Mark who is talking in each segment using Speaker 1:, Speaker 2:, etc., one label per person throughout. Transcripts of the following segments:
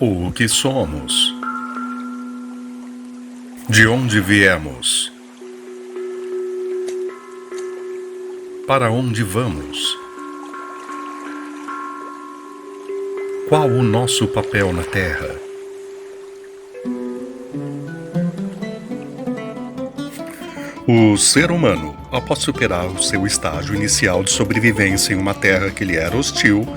Speaker 1: O que somos? De onde viemos? Para onde vamos? Qual o nosso papel na Terra? O ser humano, após superar o seu estágio inicial de sobrevivência em uma terra que lhe era hostil,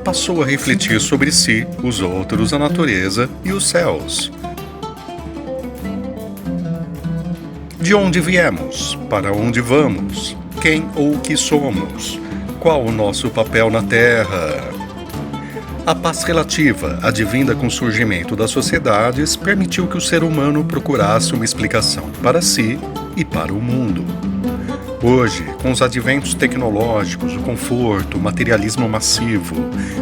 Speaker 1: passou a refletir sobre si, os outros, a natureza e os céus. De onde viemos? Para onde vamos? Quem ou o que somos? Qual o nosso papel na Terra? A paz relativa, advinda com o surgimento das sociedades, permitiu que o ser humano procurasse uma explicação para si e para o mundo. Hoje, com os adventos tecnológicos, o conforto, o materialismo massivo,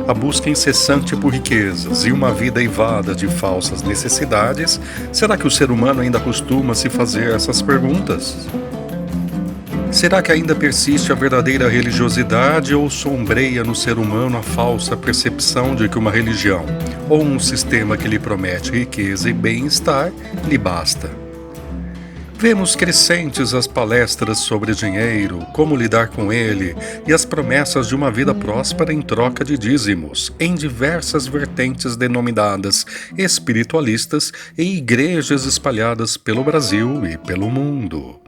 Speaker 1: a busca incessante por riquezas e uma vida eivada de falsas necessidades, será que o ser humano ainda costuma se fazer essas perguntas? Será que ainda persiste a verdadeira religiosidade ou sombreia no ser humano a falsa percepção de que uma religião ou um sistema que lhe promete riqueza e bem-estar lhe basta? Vemos crescentes as palestras sobre dinheiro, como lidar com ele e as promessas de uma vida próspera em troca de dízimos, em diversas vertentes denominadas espiritualistas e igrejas espalhadas pelo Brasil e pelo mundo.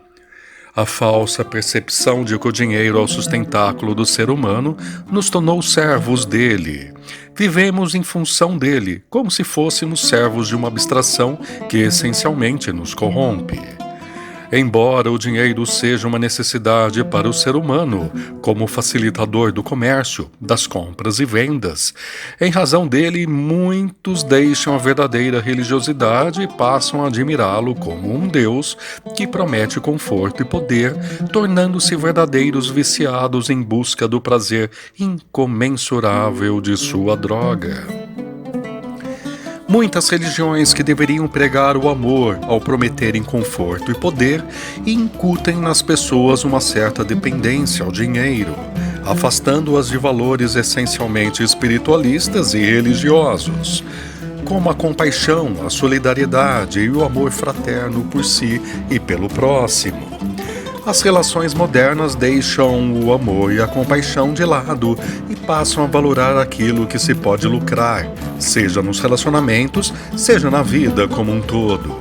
Speaker 1: A falsa percepção de que o dinheiro é o sustentáculo do ser humano nos tornou servos dele. Vivemos em função dele, como se fôssemos servos de uma abstração que essencialmente nos corrompe. Embora o dinheiro seja uma necessidade para o ser humano, como facilitador do comércio, das compras e vendas, em razão dele, muitos deixam a verdadeira religiosidade e passam a admirá-lo como um Deus que promete conforto e poder, tornando-se verdadeiros viciados em busca do prazer incomensurável de sua droga. Muitas religiões que deveriam pregar o amor ao prometerem conforto e poder incutem nas pessoas uma certa dependência ao dinheiro, afastando-as de valores essencialmente espiritualistas e religiosos, como a compaixão, a solidariedade e o amor fraterno por si e pelo próximo. As relações modernas deixam o amor e a compaixão de lado e passam a valorar aquilo que se pode lucrar, seja nos relacionamentos, seja na vida como um todo.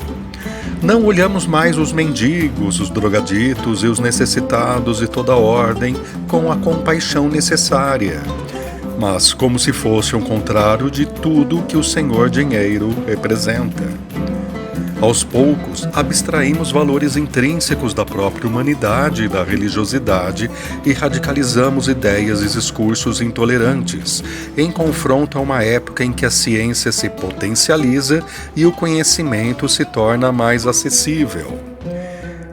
Speaker 1: Não olhamos mais os mendigos, os drogaditos e os necessitados de toda ordem com a compaixão necessária, mas como se fosse o contrário de tudo que o Senhor Dinheiro representa. Aos poucos, abstraímos valores intrínsecos da própria humanidade e da religiosidade e radicalizamos ideias e discursos intolerantes, em confronto a uma época em que a ciência se potencializa e o conhecimento se torna mais acessível.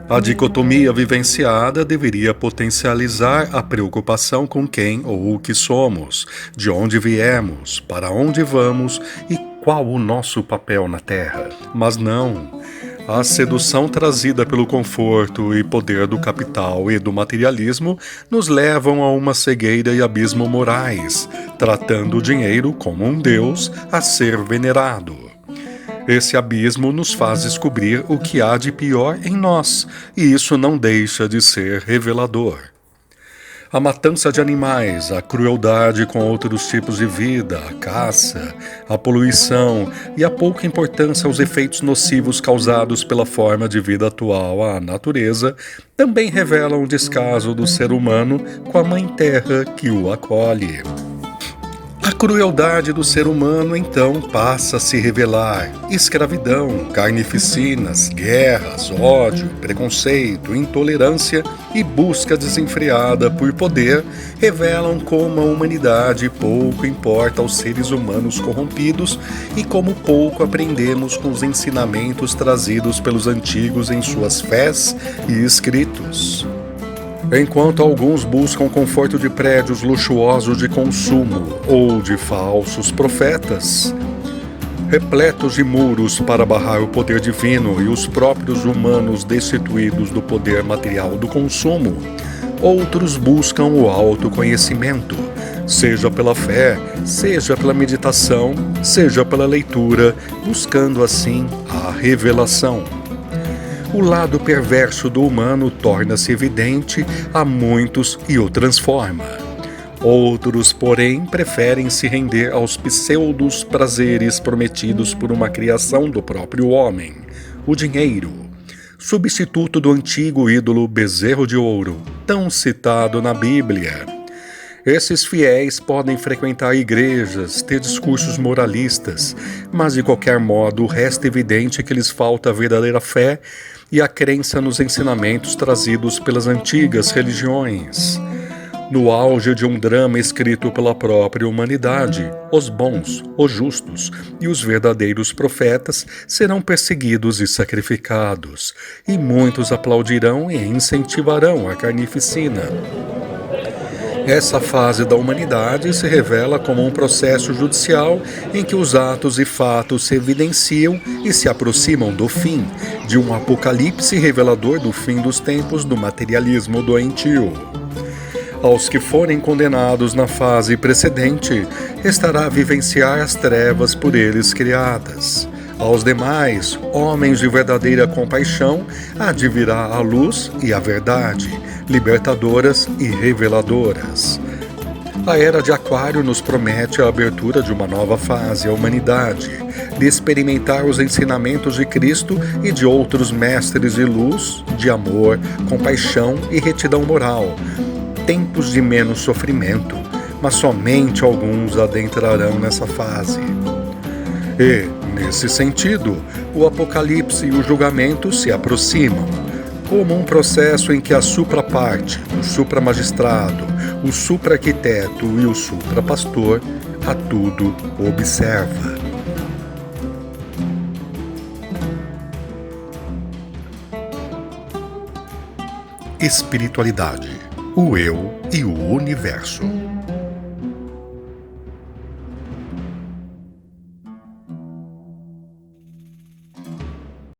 Speaker 1: A dicotomia vivenciada deveria potencializar a preocupação com quem ou o que somos, de onde viemos, para onde vamos e qual o nosso papel na Terra. Mas não. A sedução trazida pelo conforto e poder do capital e do materialismo nos levam a uma cegueira e abismo morais, tratando o dinheiro como um Deus a ser venerado. Esse abismo nos faz descobrir o que há de pior em nós, e isso não deixa de ser revelador. A matança de animais, a crueldade com outros tipos de vida, a caça, a poluição e a pouca importância aos efeitos nocivos causados pela forma de vida atual à natureza também revelam o descaso do ser humano com a Mãe Terra que o acolhe. A crueldade do ser humano, então, passa a se revelar. Escravidão, carnificinas, guerras, ódio, preconceito, intolerância e busca desenfreada por poder revelam como a humanidade pouco importa aos seres humanos corrompidos e como pouco aprendemos com os ensinamentos trazidos pelos antigos em suas fés e escritos. Enquanto alguns buscam conforto de prédios luxuosos de consumo ou de falsos profetas, repletos de muros para barrar o poder divino e os próprios humanos destituídos do poder material do consumo, outros buscam o autoconhecimento, seja pela fé, seja pela meditação, seja pela leitura, buscando assim a revelação. O lado perverso do humano torna-se evidente a muitos e o transforma. Outros, porém, preferem se render aos pseudos prazeres prometidos por uma criação do próprio homem, o dinheiro, substituto do antigo ídolo bezerro de ouro, tão citado na Bíblia. Esses fiéis podem frequentar igrejas, ter discursos moralistas, mas de qualquer modo resta evidente que lhes falta a verdadeira fé e a crença nos ensinamentos trazidos pelas antigas religiões. No auge de um drama escrito pela própria humanidade, os bons, os justos e os verdadeiros profetas serão perseguidos e sacrificados, e muitos aplaudirão e incentivarão a carnificina. Essa fase da humanidade se revela como um processo judicial em que os atos e fatos se evidenciam e se aproximam do fim, de um apocalipse revelador do fim dos tempos do materialismo doentio. Aos que forem condenados na fase precedente, restará vivenciar as trevas por eles criadas. Aos demais, homens de verdadeira compaixão, advirá a luz e a verdade, libertadoras e reveladoras. A Era de Aquário nos promete a abertura de uma nova fase à humanidade, de experimentar os ensinamentos de Cristo e de outros mestres de luz, de amor, compaixão e retidão moral. Tempos de menos sofrimento, mas somente alguns adentrarão nessa fase. E, nesse sentido, o Apocalipse e o julgamento se aproximam, como um processo em que a supraparte, o supramagistrado, o supraarquiteto e o suprapastor a tudo observa. Espiritualidade, o eu e o universo.